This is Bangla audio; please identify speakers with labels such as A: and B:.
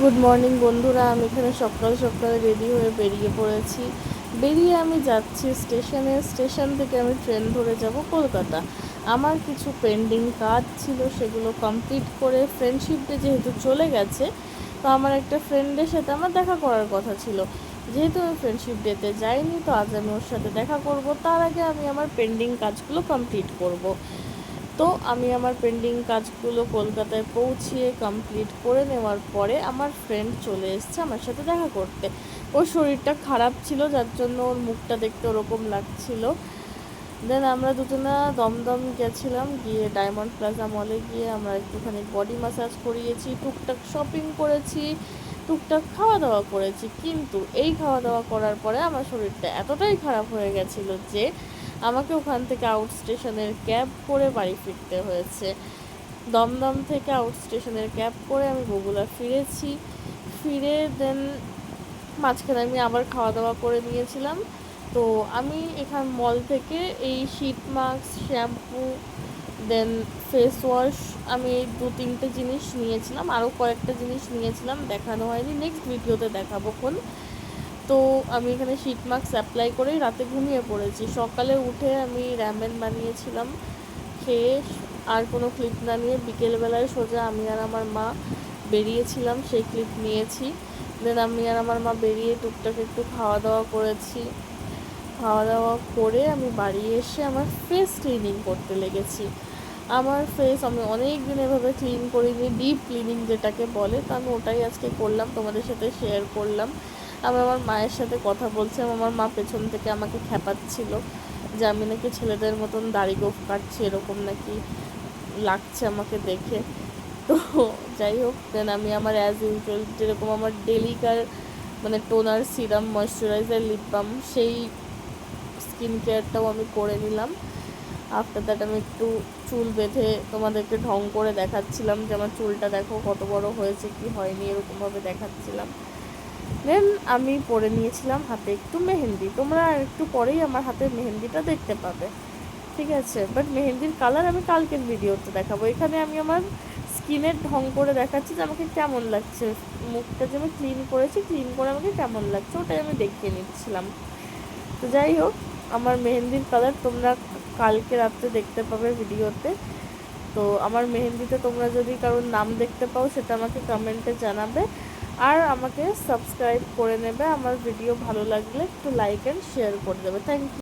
A: গুড মর্নিং বন্ধুরা, আমি এখানে সকাল সকাল রেডি হয়ে বেরিয়ে পড়েছি। বেরিয়ে আমি যাচ্ছি স্টেশনে। স্টেশন থেকে আমি ট্রেন ধরে যাব কলকাতা। আমার কিছু পেন্ডিং কাজ ছিল, সেগুলো কমপ্লিট করে ফ্রেন্ডশিপ ডে যেহেতু চলে গেছে, তো আমার একটা ফ্রেন্ডের সাথে আমার দেখা করার কথা ছিল। যেহেতু আমি ফ্রেন্ডশিপ ডেতে যাইনি, তো আজ আমি ওর সাথে দেখা করব। তার আগে আমি আমার পেন্ডিং কাজগুলো কমপ্লিট করব। তো আমি আমার পেন্ডিং কাজগুলো কলকাতায় পৌঁছিয়ে কমপ্লিট করে নেওয়ার পরে আমার ফ্রেন্ড চলে এসছে আমার সাথে দেখা করতে। ওর শরীরটা খারাপ ছিল, যার জন্য ওর মুখটা দেখতে ওরকম লাগছিল। দেন আমরা দুজনা দমদম গেছিলাম, গিয়ে ডায়মন্ড প্লাজা মলে গিয়ে আমরা একটুখানি বডি ম্যাসাজ করিয়েছি, টুকটাক শপিং করেছি, টুকটাক খাওয়া দাওয়া করেছি। কিন্তু এই খাওয়া দাওয়া করার পরে আমার শরীরটা এতটাই খারাপ হয়ে গেছিলো যে আমাকে ওখান থেকে আউট স্টেশনের ক্যাব করে বাড়ি ফিরতে হয়েছে। দমদম থেকে আউট স্টেশনের ক্যাব করে আমি বগুড়া ফিরেছি। ফিরে দেন মাঝখানে আমি আবার খাওয়া দাওয়া করে নিয়েছিলাম। তো আমি এখান মল থেকে এই শীট মাস্ক, শ্যাম্পু, দেন ফেস ওয়াশ, আমি এই 2-3টে জিনিস নিয়েছিলাম। আরও কয়েকটা জিনিস নিয়েছিলাম, দেখানো হয়নি, নেক্সট ভিডিওতে দেখাবো কোন। তো আমি এখানে শীট মাস্ক অ্যাপ্লাই করেই রাতে ঘুমিয়ে পড়েছি। সকালে উঠে আমি র্যামেন বানিয়েছিলাম, খেয়ে আর কোনো ক্লিপ না নিয়ে বিকেলবেলায় সোজা আমি আর আমার মা বেরিয়েছিলাম, সেই ক্লিপ নিয়েছি। দেন আমি আর আমার মা বেরিয়ে টুকটাক একটু খাওয়া দাওয়া করেছি। খাওয়া দাওয়া করে আমি বাড়ি এসে আমার ফেস ক্লিনিং করতে লেগেছি। আমার ফেস আমি অনেক দিন এভাবে ক্লিন করিনি, ডিপ ক্লিনিং যেটাকে বলে, তো আমি ওটাই আজকে করলাম, তোমাদের সাথে শেয়ার করলাম। আমি আমার মায়ের সাথে কথা বলছিলাম, আমার মা পেছন থেকে আমাকে খ্যাপাচ্ছিল যে আমি নাকি ছেলেদের মতন দাড়ি গোঁফ কাটছি, এরকম নাকি লাগছে আমাকে দেখে। তো যাই হোক, দেন আমি আমার অ্যাজ ইউজুয়াল যেরকম আমার ডেলিকার মানে toner, serum, moisturiser, lip balm, সেই স্কিন কেয়ারটাও আমি করে নিলাম। আফটার দ্যাট আমি একটু চুল বেঁধে তোমাদেরকে ঢং করে দেখাচ্ছিলাম যে আমার চুলটা দেখো কত বড় হয়েছে কি হয়নি, এরকমভাবে দেখাচ্ছিলাম। দেন আমি পরে নিয়েছিলাম হাতে একটু মেহেন্দি। তোমরা একটু পরেই আমার হাতের মেহেন্দিটা দেখতে পাবে, ঠিক আছে? বাট মেহেন্দির কালার আমি কালকের ভিডিওতে দেখাবো। এখানে আমি আমার স্কিনের ঢং করে দেখাচ্ছি যে আমাকে কেমন লাগছে, মুখটা যে আমি ক্লিন করেছি, ক্লিন করে আমাকে কেমন লাগছে ওটাই আমি দেখিয়ে নিচ্ছিলাম। তো যাই হোক, আমার মেহেন্দির কালার তোমরা কালকে রাত্রে দেখতে পাবে ভিডিওতে। তো আমার মেহেন্দিতে তোমরা যদি কারোর নাম দেখতে পাও সেটা আমাকে কমেন্টে জানাবে, আর আমাকে সাবস্ক্রাইব করে নেবে। আমার ভিডিও ভালো লাগলে একটু লাইক অ্যান্ড শেয়ার করে দেবে। Thank you.